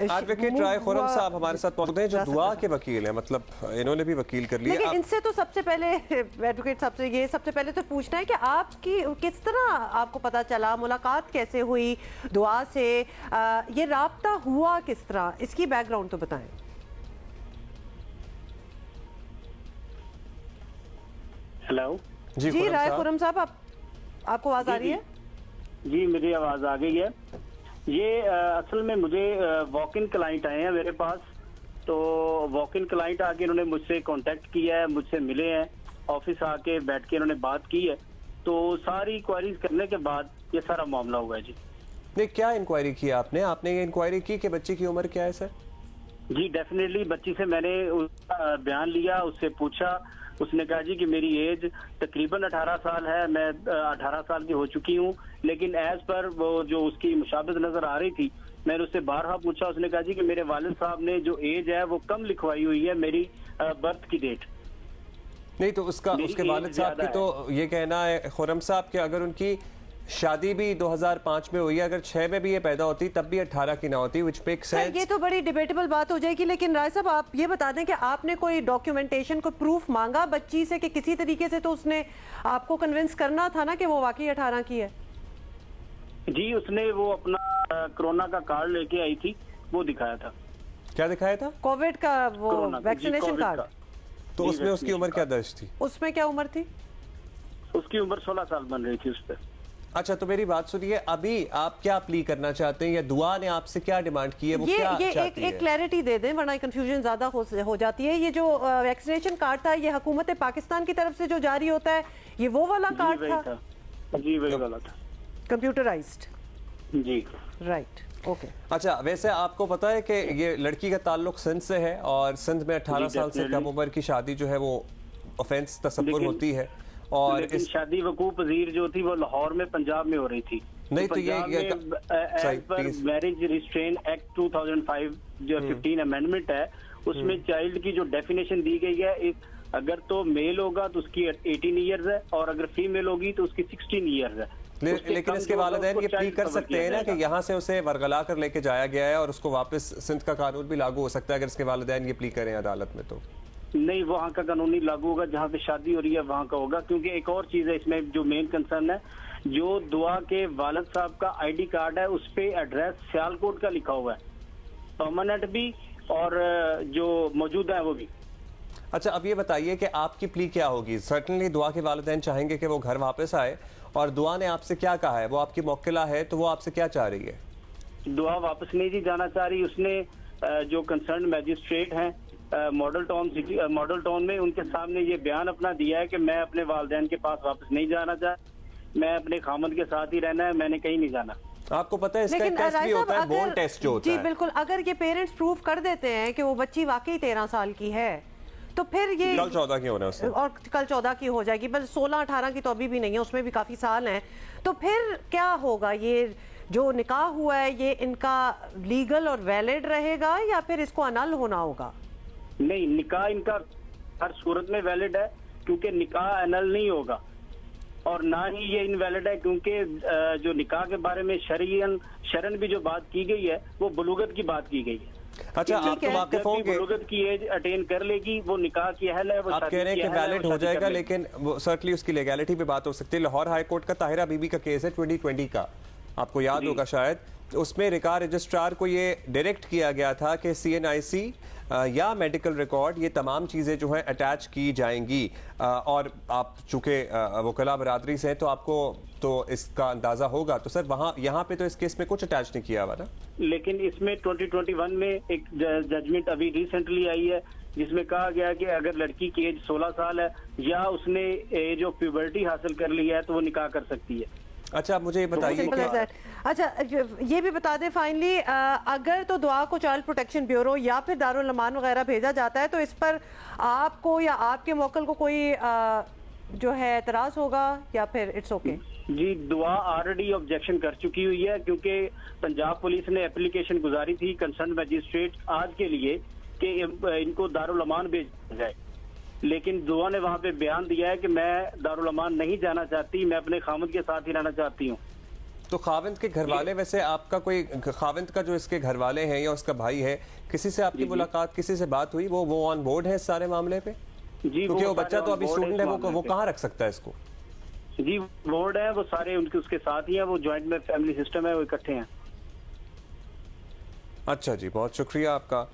Advocate राय खुरम साहब हमारे साथ मौजूद हैं जो दुआ के वकील हैं, मतलब इन्होंने भी वकील कर लिया। इनसे तो सबसे पहले एडवोकेट साहब से ये सबसे पहले तो पूछना है कि आपकी किस तरह आपको पता चला, मुलाकात कैसे हुई दुआ से, ये राब्ता हुआ किस तरह, इसकी बैकग्राउंड तो बताएं। हेलो जी राय खुरम साहब, आपको आवाज आ रही है? जी मेरी आवाज आ गई है। ये असल में मुझे वॉक इन क्लाइंट आए हैं मेरे पास, तो वॉक इन क्लाइंट आके इन्होंने मुझसे कांटेक्ट किया है, मुझसे मिले हैं, ऑफिस आके बैठ के इन्होंने बात की है, तो सारी इंक्वायरीज करने के बाद ये सारा मामला हुआ है। जी नहीं, क्या इंक्वायरी की आपने ये इंक्वायरी की कि बच्चे की उम्र क्या है सर? जी डेफिनेटली बच्ची से मैंने उसका बयान लिया, उससे पूछा, उसने कहा जी कि मेरी एज तकरीबन 18 साल है, मैं 18 साल की हो चुकी हूँ, लेकिन एज पर वो जो उसकी मुशाबत नजर आ रही थी, मैंने उससे बारहा पूछा, उसने कहा जी कि मेरे वालिद साहब ने जो एज है वो कम लिखवाई हुई है मेरी बर्थ की डेट। नहीं तो उसके वालिद साहब की तो ये कहना है खुरम साहब कि अगर उनकी शादी भी 2005 में हुई है, अगर 6 में भी ये पैदा होती तब भी 18 की ना होती, which makes sense। ये तो बड़ी डिबेटेबल बात हो जाएगी, लेकिन राय साहब आप ये बता दें कि आपने कोई डॉक्यूमेंटेशन, कोई प्रूफ मांगा बच्ची से कि किसी तरीके से तो उसने आपको कन्विंस करना था ना कि वो वाकई 18 की है? जी उसने वो अपना कोरोना का कार्ड लेके आई थी, वो दिखाया था। क्या दिखाया था? कोविड का वो वैक्सीनेशन कार्ड। तो उसमें उसकी उम्र क्या दर्ज थी? उसमें क्या उम्र थी? उसकी उम्र 16 साल बन रही थी उस पर। अच्छा तो मेरी बात सुनिए, अभी आप क्या प्ली करना चाहते हैं या दुआ ने आपसे क्या डिमांड की है, वो क्या चाहती है? एक क्लैरिटी दे दें वरना कंफ्यूजन ज्यादा हो जाती है। ये जो वैक्सीनेशन कार्ड था, ये हुकूमत पाकिस्तान की तरफ से जो जारी होता है, ये वो वाला कार्ड था? जी वही वाला था, कंप्यूटराइज्ड। जी राइट, ओके। अच्छा वैसे आपको पता है कि ये लड़की का ताल्लुक सिंध से है और सिंध में 18 साल से कम उम्र की शादी जो है वो ऑफेंस तस्वुर होती है, और इस शादी वकूफ पजीर जो थी वो लाहौर में पंजाब में हो रही थी। नहीं तो ये मैरिज रिस्ट्रेन एक्ट 2005 जो 15 अमेंडमेंट है, उसमें चाइल्ड की जो डेफिनेशन दी गई है, अगर तो मेल होगा तो उसकी 18 ईयर्स है और अगर फीमेल होगी तो उसकी 16 ईयर्स है। लेकिन इसके वालिदैन ये प्ली कर सकते हैं ना कि यहाँ से उसे वरगला कर लेके जाया गया है और उसको वापस सिंध का कानून भी लागू हो सकता है अगर इसके वालिदैन ये प्ली करें अदालत में? तो नहीं, वहाँ का कानूनी लागू होगा, जहाँ पे शादी हो रही है वहाँ का होगा। क्योंकि एक और चीज है इसमें जो मेन कंसर्न है, जो दुआ के वालिद साहब का आईडी कार्ड है उस पे एड्रेस सियालकोट का लिखा हुआ है, परमानेंट भी और जो मौजूदा है वो भी। अच्छा अब ये बताइए कि आपकी प्ली क्या होगी? सर्टनली दुआ के वालिदैन चाहेंगे कि वो घर वापस आए, और दुआ ने आपसे क्या कहा है? वो आपकी मौकिला है तो वो आपसे क्या चाह रही है? दुआ वापस नहीं जी जाना चाह रही। उसने जो कंसर्न मैजिस्ट्रेट हैं मॉडल टाउन में, उनके सामने ये बयान अपना दिया है कि मैं अपने वालिदैन के पास वापस नहीं जाना चाहता, मैं अपने खामद के साथ ही रहना है, मैंने कहीं नहीं जाना। आपको पता है इसका टेस्ट भी होता है, बोर्न टेस्ट जो होता है। जी बिल्कुल, अगर ये पेरेंट्स प्रूव कर देते हैं कि वो बच्ची वाकई 13 साल की है तो फिर ये कल 14 की होना है और कल 14 की हो जाएगी, बस 16-18 की तो अभी भी नहीं है, उसमें भी काफी साल हैं। तो फिर क्या होगा? ये जो निकाह हुआ है ये इनका लीगल और वैलिड रहेगा या फिर इसको अनल होना होगा? नहीं, निकाह इनका हर सूरत में वैलिड है, क्योंकि निकाह अनल नहीं होगा, और ना ही ये इनवैलिड है, क्योंकि जो निकाह के बारे में शरन भी जो बात की गई है वो बुलूगत की बात की गई है। अच्छा आप तो वाकिफ होंगे, बुलूगत की एज अटेन कर लेगी वो निकाह की अहल है, वो आप कह रहे हैं कि वैलिड हो जाएगा, लेकिन सर्टनली उसकी लीगैलिटी पे बात हो सकती है। लाहौर हाई कोर्ट का ताहिरा बीबी का केस है 2020 का, आपको याद होगा शायद, उसमें रिकार रजिस्ट्रार को ये डायरेक्ट किया गया था कि CNIC या मेडिकल रिकॉर्ड, ये तमाम चीज़ें जो हैं अटैच की जाएंगी, और आप चूँकि वकला बरादरी से हैं तो आपको तो इसका अंदाज़ा होगा। तो सर वहाँ यहाँ पे तो इस केस में कुछ अटैच नहीं किया हुआ ना, लेकिन इसमें 2021 में एक जजमेंट अभी रिसेंटली आई है जिसमें कहा गया कि अगर लड़की की एज 16 साल है या उसने एज ऑफ प्यूबर्टी हासिल कर लिया है तो वो निकाह कर सकती है। अच्छा मुझे ये बताइए अच्छा ये भी बता दें फाइनली, अगर तो दुआ को चाइल्ड प्रोटेक्शन ब्यूरो या फिर दारुल अमान वगैरह भेजा जाता है तो इस पर आपको या आपके मौकल को कोई जो है एतराज होगा या फिर इट्स ओके? जी दुआ ऑलरेडी ऑब्जेक्शन कर चुकी हुई है, क्योंकि पंजाब पुलिस ने एप्लीकेशन गुजारी थी कंसर्न मैजिस्ट्रेट आज के लिए कि इनको दारुल अमान भेजा जाए, लेकिन दुआ ने वहां पे बयान दिया है कि मैं दारुल अमान नहीं जाना चाहती, मैं अपने खामद के साथ ही रहना चाहती हूँ। तो खाविंद के घर वाले, वैसे आपका कोई खाविंद का जो इसके घर वाले हैं या उसका भाई है, किसी से आपकी मुलाकात, किसी से बात हुई? वो ऑन बोर्ड है इस सारे मामले पे? जी, क्योंकि वो बच्चा तो अभी स्टूडेंट है, वो पे। कहाँ रख सकता है इसको? जी बोर्ड है, वो सारे उनके उसके साथ ही हैं, वो ज्वाइंट में फैमिली सिस्टम है, वो इकट्ठे हैं। अच्छा जी, बहुत शुक्रिया आपका।